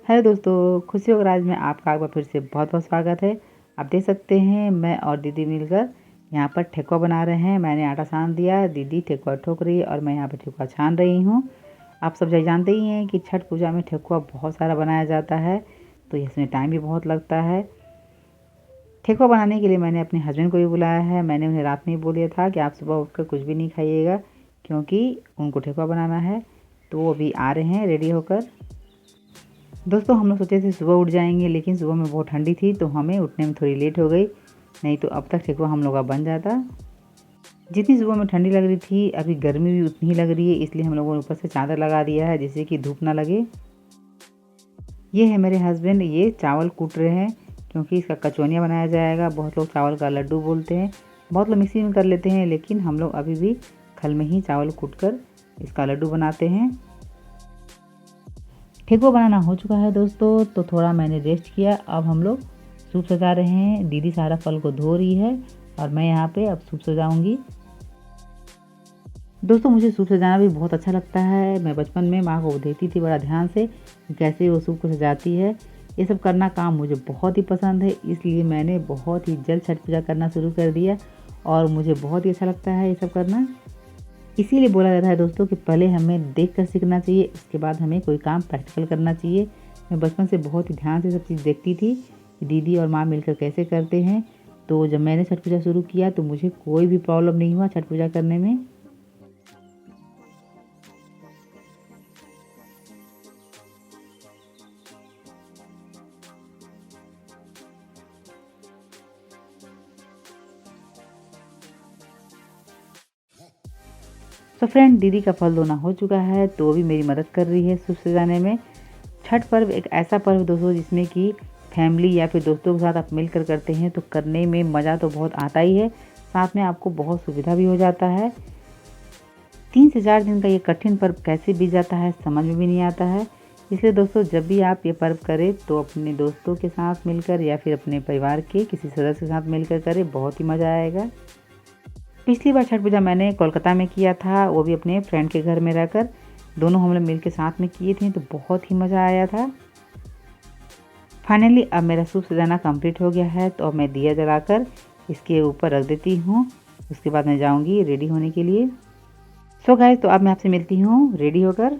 Hello दोस्तों, खुशियों का राज में आपका एक बार फिर से बहुत बहुत स्वागत है। आप देख सकते हैं मैं और दीदी मिलकर यहाँ पर ठेकुआ बना रहे हैं। मैंने आटा सान दिया, दीदी ठेकुआ ठोक रही है और मैं यहाँ पर ठेकुआ छान रही हूँ। आप सब जानते ही हैं कि छठ पूजा में ठेकुआ बहुत सारा बनाया जाता है, तो इसमें टाइम भी बहुत लगता है। ठेकुआ बनाने के लिए मैंने अपने हस्बैंड को भी बुलाया है। मैंने उन्हें रात में ही बोल दिया था कि आप सुबह उठकर कुछ भी नहीं खाइएगा, क्योंकि उनको ठेकुआ बनाना है। तो वो अभी आ रहे हैं रेडी होकर। दोस्तों, हम लोग सोचे थे सुबह उठ जाएंगे, लेकिन सुबह में बहुत ठंडी थी तो हमें उठने में थोड़ी लेट हो गई, नहीं तो अब तक ठेकुआ हम लोग का बन जाता। जितनी सुबह में ठंडी लग रही थी, अभी गर्मी भी उतनी ही लग रही है, इसलिए हम लोगों ने ऊपर से चादर लगा दिया है जिससे कि धूप ना लगे। ये है मेरे हस्बैंड, ये चावल कूट रहे हैं क्योंकि इसका कचौनिया बनाया जाएगा। बहुत लोग चावल का लड्डू बोलते हैं, बहुत लोग मिक्सी में कर लेते हैं, लेकिन हम लोग अभी भी खल में ही चावल कूट कर इसका लड्डू बनाते हैं। ठेकुआ बनाना हो चुका है दोस्तों, तो थोड़ा मैंने रेस्ट किया। अब हम लोग सूप सजा रहे हैं। दीदी सारा फल को धो रही है और मैं यहाँ पे अब सूप सजाऊंगी। दोस्तों, मुझे सूप सजाना भी बहुत अच्छा लगता है। मैं बचपन में माँ को देखती थी बड़ा ध्यान से कि कैसे वो सूप को सजाती है। ये सब करना काम मुझे बहुत ही पसंद है, इसलिए मैंने बहुत ही जल्द छठ पूजा करना शुरू कर दिया और मुझे बहुत ही अच्छा लगता है ये सब करना। इसीलिए बोला जाता है दोस्तों कि पहले हमें देख कर सीखना चाहिए, उसके बाद हमें कोई काम प्रैक्टिकल करना चाहिए। मैं बचपन से बहुत ही ध्यान से सब चीज़ देखती थी कि दीदी और माँ मिलकर कैसे करते हैं। तो जब मैंने छठ पूजा शुरू किया तो मुझे कोई भी प्रॉब्लम नहीं हुआ छठ पूजा करने में। तो फ्रेंड, दीदी का फल धोना हो चुका है तो वो भी मेरी मदद कर रही है सूप सजाने में। छठ पर्व एक ऐसा पर्व दोस्तों जिसमें कि फैमिली या फिर दोस्तों के साथ आप मिलकर करते हैं तो करने में मज़ा तो बहुत आता ही है, साथ में आपको बहुत सुविधा भी हो जाता है। 3 से 4 दिन का ये कठिन पर्व कैसे बीत जाता है समझ में भी नहीं आता है। इसलिए दोस्तों, जब भी आप ये पर्व करें तो अपने दोस्तों के साथ मिलकर या फिर अपने परिवार के किसी सदस्य के साथ मिलकर करें, बहुत ही मज़ा आएगा। पिछली बार छठ पूजा मैंने कोलकाता में किया था, वो भी अपने फ्रेंड के घर में रहकर। दोनों हम लोग मिलकर साथ में किए थे तो बहुत ही मज़ा आया था। फाइनली अब मेरा सूप सजाना कंप्लीट हो गया है, तो अब मैं दिया जलाकर इसके ऊपर रख देती हूँ। उसके बाद मैं जाऊँगी रेडी होने के लिए। सो गाइस, तो अब मैं आपसे मिलती हूँ रेडी होकर।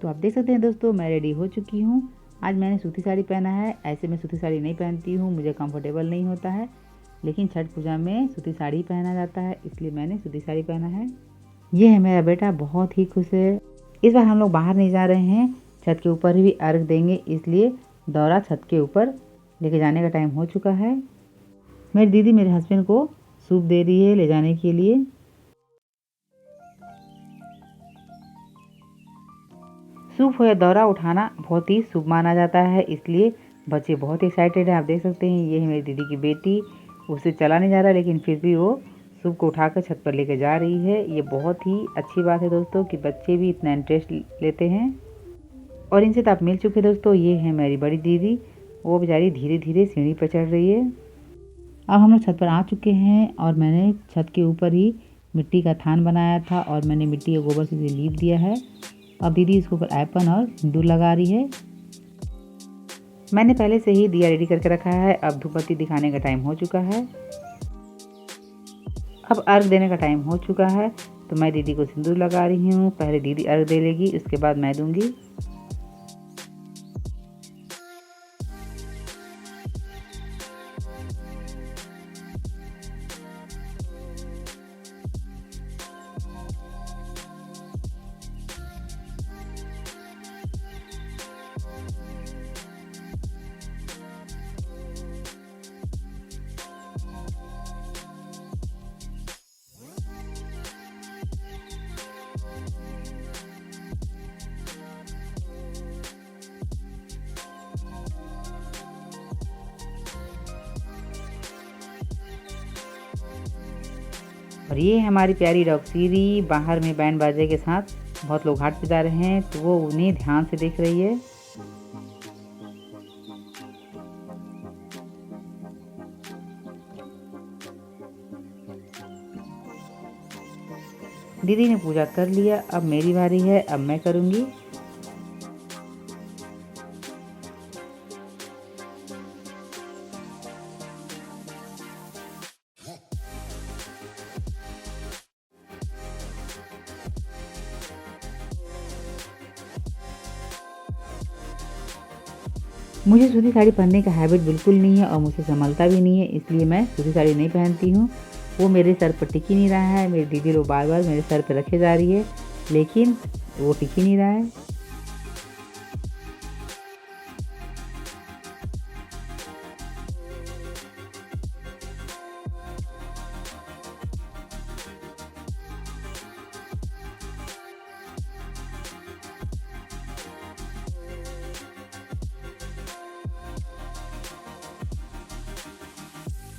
तो आप देख सकते हैं दोस्तों, मैं रेडी हो चुकी हूँ। आज मैंने सूती साड़ी पहना है। ऐसे मैं सूती साड़ी नहीं पहनती हूँ, मुझे कंफर्टेबल नहीं होता है, लेकिन छठ पूजा में सूती साड़ी पहना जाता है, इसलिए मैंने सूती साड़ी पहना है। ये है मेरा बेटा, बहुत ही खुश है। इस बार हम लोग बाहर नहीं जा रहे हैं, छत के ऊपर ही अर्घ देंगे, इसलिए दौरा छत के ऊपर लेके जाने का टाइम हो चुका है। मेरी दीदी मेरे हस्बैंड को सूप दे रही है ले जाने के लिए। सूप हो या दौरा उठाना बहुत ही शुभ माना जाता है, इसलिए बच्चे बहुत एक्साइटेड हैं। आप देख सकते हैं, ये है मेरी दीदी की बेटी। उसे चला नहीं जा रहा, लेकिन फिर भी वो सूप को उठाकर छत पर लेकर जा रही है। ये बहुत ही अच्छी बात है दोस्तों कि बच्चे भी इतना इंटरेस्ट लेते हैं। और इनसे तो आप मिल चुके दोस्तों, ये है मेरी बड़ी दीदी। वो बेचारी धीरे धीरे सीढ़ी पर चढ़ रही है। अब हम लोग छत पर आ चुके हैं और मैंने छत के ऊपर ही मिट्टी का थान बनाया था और मैंने मिट्टी के गोबर से इसे लीप दिया है। अब दीदी इसके ऊपर ऐपन और सिंदूर लगा रही है। मैंने पहले से ही दिया रेडी करके रखा है। अब धूप बत्ती दिखाने का टाइम हो चुका है। अब अर्घ देने का टाइम हो चुका है, तो मैं दीदी को सिंदूर लगा रही हूँ। पहले दीदी अर्घ दे लेगी, उसके बाद मैं दूंगी। और ये हमारी प्यारी डॉग सीरी बाहर में बैंड बाजे के साथ, बहुत लोग घाट पे जा रहे हैं तो वो उन्हें ध्यान से देख रही है। दीदी ने पूजा कर लिया, अब मेरी बारी है, अब मैं करूँगी। मुझे सूती साड़ी पहनने का हैबिट बिल्कुल नहीं है और मुझसे संभलता भी नहीं है, इसलिए मैं सूती साड़ी नहीं पहनती हूँ। वो मेरे सर पर टिक ही नहीं रहा है। मेरी दीदी लोग बार-बार मेरे सर पे रखे जा रही है, लेकिन वो टिक ही नहीं रहा है।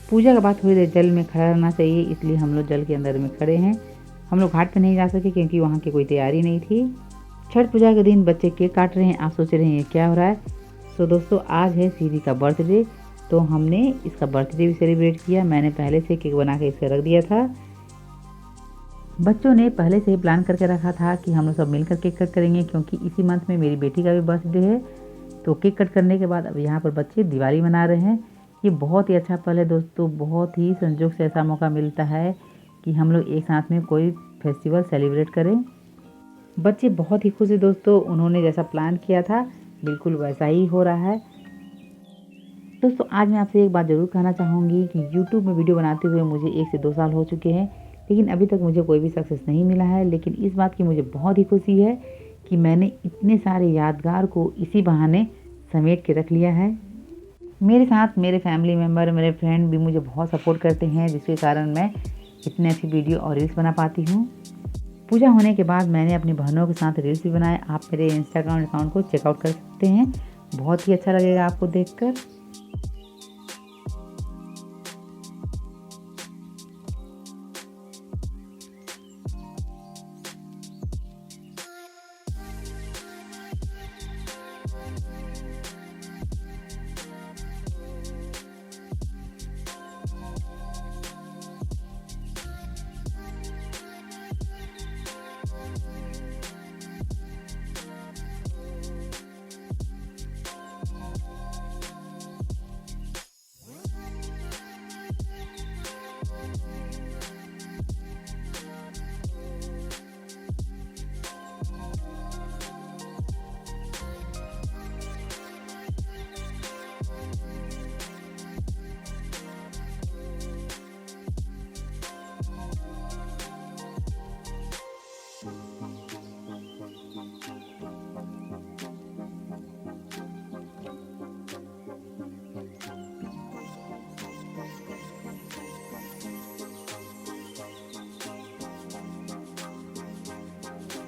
पूजा के बाद थोड़ी देर जल में खड़ा रहना चाहिए, इसलिए हम लोग जल के अंदर में खड़े हैं। हम लोग घाट पे नहीं जा सके क्योंकि वहाँ की कोई तैयारी नहीं थी। छठ पूजा के दिन बच्चे केक काट रहे हैं। आप सोच रहे हैं ये क्या हो रहा है? तो दोस्तों आज है सीधी का बर्थडे, तो हमने इसका बर्थडे भी सेलिब्रेट किया। मैंने पहले से केक बना के इसे रख दिया था। बच्चों ने पहले से ही प्लान करके रखा था कि हम लोग सब मिलकर केक कट करेंगे, क्योंकि इसी मंथ में मेरी बेटी का भी बर्थडे है। तो केक कट करने के बाद अब यहाँ पर बच्चे दिवाली मना रहे हैं। ये बहुत ही अच्छा पल है दोस्तों, बहुत ही संजोग से ऐसा मौका मिलता है कि हम लोग एक साथ में कोई फेस्टिवल सेलिब्रेट करें। बच्चे बहुत ही खुश हैं दोस्तों, उन्होंने जैसा प्लान किया था बिल्कुल वैसा ही हो रहा है। दोस्तों आज मैं आपसे एक बात ज़रूर कहना चाहूँगी कि यूट्यूब में वीडियो बनाते हुए मुझे 1 से 2 साल हो चुके हैं, लेकिन अभी तक मुझे कोई भी सक्सेस नहीं मिला है। लेकिन इस बात की मुझे बहुत ही खुशी है कि मैंने इतने सारे यादगार को इसी बहाने समेट के रख लिया है। मेरे साथ मेरे फैमिली मेम्बर, मेरे फ्रेंड भी मुझे बहुत सपोर्ट करते हैं, जिसके कारण मैं इतनी अच्छी वीडियो और रील्स बना पाती हूँ। पूजा होने के बाद मैंने अपनी बहनों के साथ रील्स भी बनाए। आप मेरे इंस्टाग्राम अकाउंट को चेकआउट कर सकते हैं, बहुत ही अच्छा लगेगा आपको देखकर।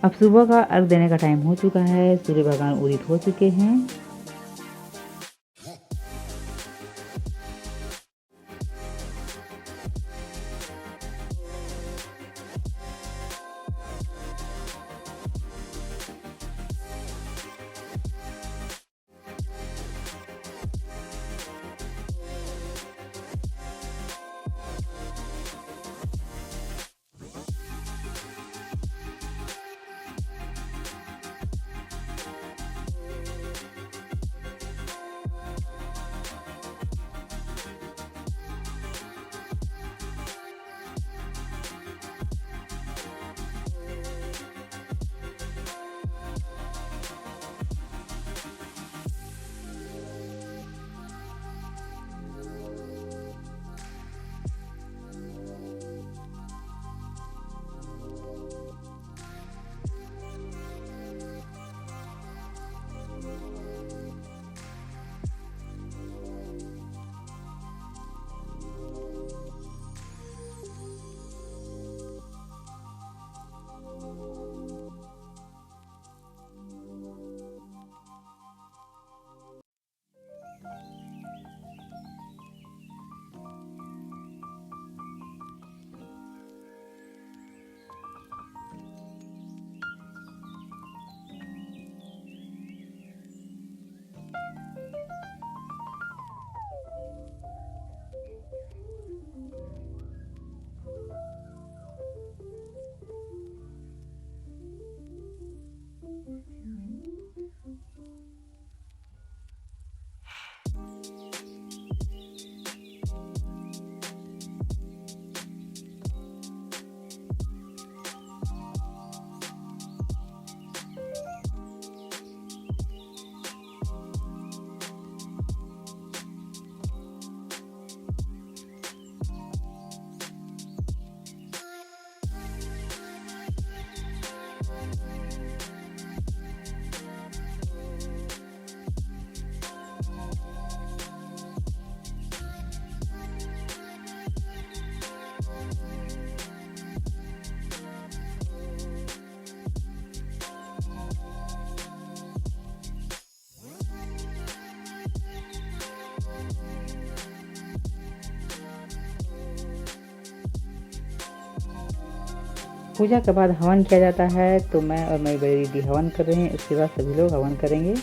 अब सुबह का अर्घ देने का टाइम हो चुका है, सूर्य भगवान उदित हो चुके हैं। पूजा के बाद हवन किया जाता है, तो मैं और मेरी बड़ी दीदी हवन कर रहे हैं। उसके बाद सभी लोग हवन करेंगे।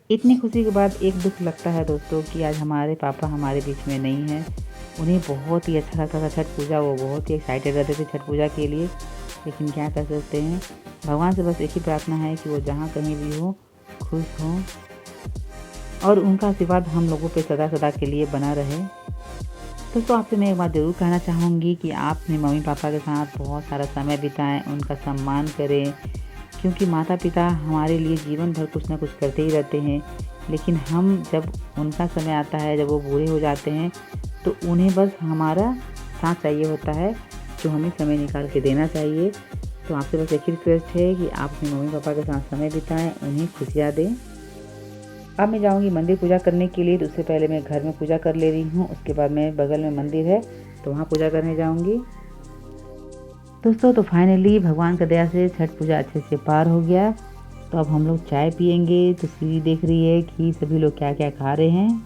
इतनी खुशी के बाद एक दुख लगता है दोस्तों कि आज हमारे पापा हमारे बीच में नहीं हैं। उन्हें बहुत ही अच्छा लगता था छठ पूजा, वो बहुत ही एक्साइटेड रहते थे छठ पूजा के लिए। लेकिन क्या कर सकते हैं, भगवान से बस एक ही प्रार्थना है कि वो जहाँ कहीं भी हो खुश हों और उनका आशीर्वाद हम लोगों पे सदा सदा के लिए बना रहे। दोस्तों आपसे मैं एक बात ज़रूर कहना चाहूँगी कि आप अपने मम्मी पापा के साथ बहुत सारा समय बिताएं, उनका सम्मान करें, क्योंकि माता पिता हमारे लिए जीवन भर कुछ ना कुछ करते ही रहते हैं। लेकिन हम जब उनका समय आता है, जब वो बूढ़े हो जाते हैं, तो उन्हें बस हमारा साथ चाहिए होता है, जो हमें समय निकाल के देना चाहिए। तो आपसे बस एक ही रिक्वेस्ट है कि आप अपने मम्मी पापा के साथ समय बिताएं, उन्हें खुशियाँ दें। अब मैं जाऊंगी मंदिर पूजा करने के लिए, तो उससे पहले मैं घर में पूजा कर ले रही हूँ। उसके बाद मैं बगल में मंदिर है तो वहाँ पूजा करने जाऊंगी। दोस्तों तो फाइनली भगवान का दया से छठ पूजा अच्छे से पार हो गया। तो अब हम लोग चाय पियेंगे। तो सीधी देख रही है कि सभी लोग क्या क्या खा रहे हैं।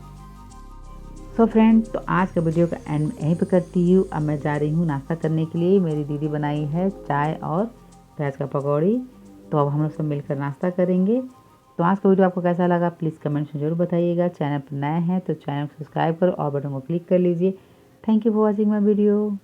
सो फ्रेंड, तो आज का वीडियो का एंड यहीं पे करती हूँ। अब मैं जा रही हूँ नाश्ता करने के लिए। मेरी दीदी बनाई है चाय और प्याज का पकौड़ी। तो अब हम लोग सब मिलकर नाश्ता करेंगे। तो आज का वीडियो आपको कैसा लगा प्लीज़ कमेंट्स में जरूर बताइएगा। चैनल पर नए हैं तो चैनल को सब्सक्राइब करो और बटन को क्लिक कर लीजिए। Thank you for watching my video.